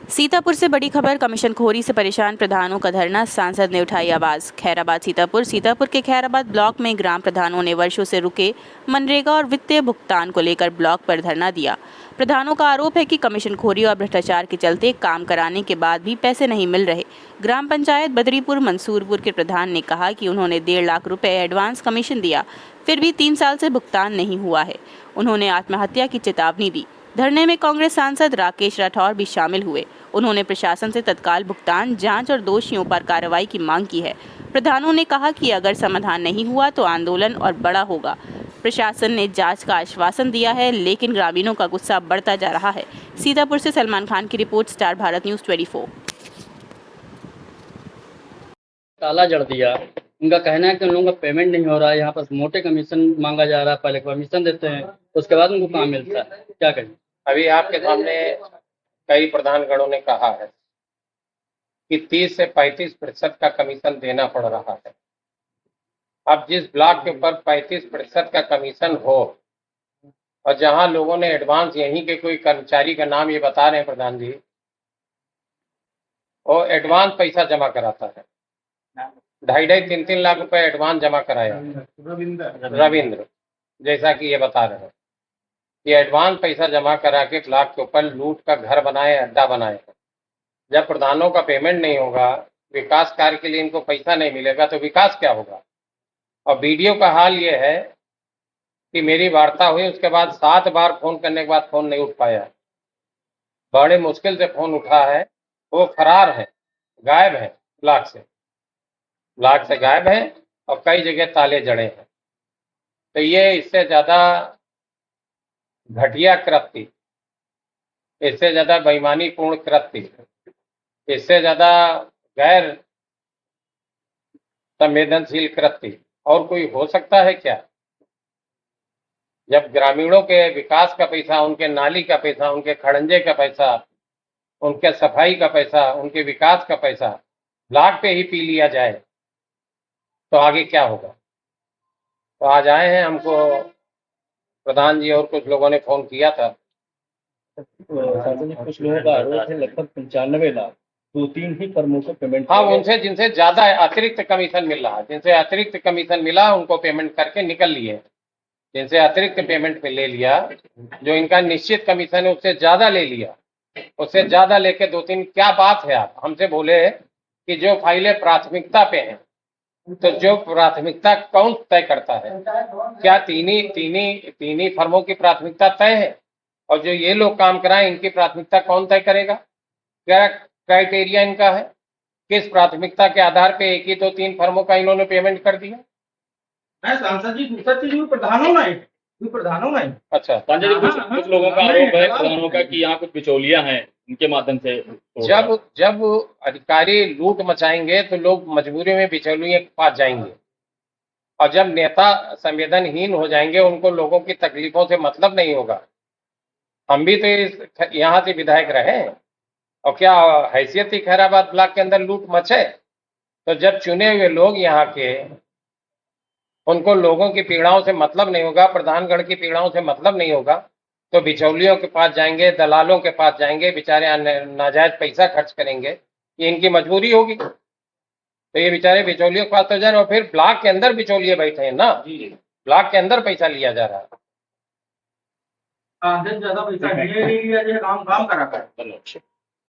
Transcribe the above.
सीतापुर से बड़ी खबर, कमीशनखोरी से परेशान प्रधानों का धरना, सांसद ने उठाई आवाज। खैराबाद सीतापुर के खैराबाद ब्लॉक में ग्राम प्रधानों ने वर्षों से रुके मनरेगा और वित्तीय भुगतान को लेकर ब्लॉक पर धरना दिया। प्रधानों का आरोप है कि कमीशनखोरी और भ्रष्टाचार के चलते काम कराने के बाद भी पैसे नहीं मिल रहे। ग्राम पंचायत बदरीपुर मंसूरपुर के प्रधान ने कहा कि उन्होंने 1.5 लाख रुपए एडवांस कमीशन दिया, फिर भी 3 साल से भुगतान नहीं हुआ है। उन्होंने आत्महत्या की चेतावनी दी। धरने में कांग्रेस सांसद राकेश राठौर भी शामिल हुए। उन्होंने प्रशासन से तत्काल भुगतान, जांच और दोषियों पर कार्रवाई की मांग की है। प्रधानों ने कहा कि अगर समाधान नहीं हुआ तो आंदोलन और बड़ा होगा। प्रशासन ने जांच का आश्वासन दिया है, लेकिन ग्रामीणों का गुस्सा बढ़ता जा रहा है। सीतापुर से सलमान खान की रिपोर्ट, स्टार भारत न्यूज़ 24। ताला जड़ दिया। उनका कहना है कि उन लोगों का पेमेंट नहीं हो रहा है, यहाँ पर मोटे कमीशन मांगा जा रहा है। पहले कमीशन देते हैं, उसके बाद उनको काम मिलता है। क्या कहें? अभी आपके सामने कई प्रधानगणों ने कहा है कि 30 से 35% का कमीशन देना पड़ रहा है। अब जिस ब्लॉक के ऊपर 35% का कमीशन हो और जहां लोगों ने एडवांस, यहीं के कोई कर्मचारी का नाम ये बता रहे हैं प्रधान जी, वो एडवांस पैसा जमा कराता है। 2.5-3 लाख रुपए एडवांस जमा कराया रविंद्र, जैसा कि ये बता रहे हैं। ये एडवांस पैसा जमा करा के ब्लॉक के ऊपर लूट का घर बनाए, अड्डा बनाए। जब प्रधानों का पेमेंट नहीं होगा, विकास कार्य के लिए इनको पैसा नहीं मिलेगा, तो विकास क्या होगा? और बीडीओ का हाल ये है कि मेरी वार्ता हुई, उसके बाद 7 बार फोन करने के बाद फोन नहीं उठ पाया। बड़े मुश्किल से फोन उठा है। वो फरार है, गायब है, ब्लॉक से गायब है और कई जगह ताले जड़े हैं। तो ये इससे ज्यादा घटिया कृत्य, इससे ज्यादा बेईमानीपूर्ण कृत्य, इससे ज्यादा गैर संवेदनशील कृत्य और कोई हो सकता है क्या? जब ग्रामीणों के विकास का पैसा, उनके नाली का पैसा, उनके खड़ंजे का पैसा, उनके सफाई का पैसा, उनके विकास का पैसा ब्लॉक पे ही पी लिया जाए, तो आगे क्या होगा? तो आज आए हैं, हमको प्रधान जी और कुछ लोगों ने फोन किया था। कुछ लोगों का आरोप है लगभग 95 लाख 2-3 ही फर्मों को पेमेंट। हाँ, उनसे जिनसे ज्यादा अतिरिक्त कमीशन मिल रहा, जिनसे अतिरिक्त कमीशन मिला उनको पेमेंट करके निकल लिए। जिनसे अतिरिक्त पेमेंट पे ले लिया, जो इनका निश्चित कमीशन है उससे ज्यादा ले लिया। उससे ज्यादा लेके 2-3, क्या बात है? आप हमसे बोले कि जो फाइलें प्राथमिकता पे हैं, तो जो प्राथमिकता कौन तय करता है? क्या तीन ही फर्मों की प्राथमिकता तय है? और जो ये लोग काम कराएं, इनकी प्राथमिकता कौन तय करेगा? क्या क्राइटेरिया इनका है? किस प्राथमिकता के आधार पे 1 ही 2-3 फर्मों का इन्होंने पेमेंट कर दिया? सांसद जी, दूसरा चीज प्रधानों नहीं। अच्छा संजय जी, कुछ लोगों का आरोप है प्रधानों का कि यहाँ कुछ बिचौलिया हैं, उनके माध्यम से जब अधिकारी लूट मचाएंगे तो लोग मजबूरी में बिचौलियों के पास जाएंगे, और जब नेता संवेदनहीन हो जाएंगे, उनको लोगों की तकलीफों से मतलब नहीं होगा। हम भी तो यहाँ से विधायक रहे, और क्या हैसियत थी खैराबाद ब्लॉक के अंदर लूट मचे? तो जब चुने हुए लोग यहाँ के, उनको लोगों की पीड़ाओं से मतलब नहीं होगा, प्रधानगण की पीड़ाओं से मतलब नहीं होगा, तो बिचौलियों के पास जाएंगे, दलालों के पास जाएंगे, बेचारे नाजायज पैसा खर्च करेंगे। ये इनकी मजबूरी होगी, तो ये बेचारे बिचौलियों के पास तो जा रहे हैं। और फिर ब्लॉक के अंदर बिचौलिए बैठे हैं ना, ब्लॉक के अंदर पैसा लिया जा रहा है। ज्यादा पैसा लिया काम करा कर।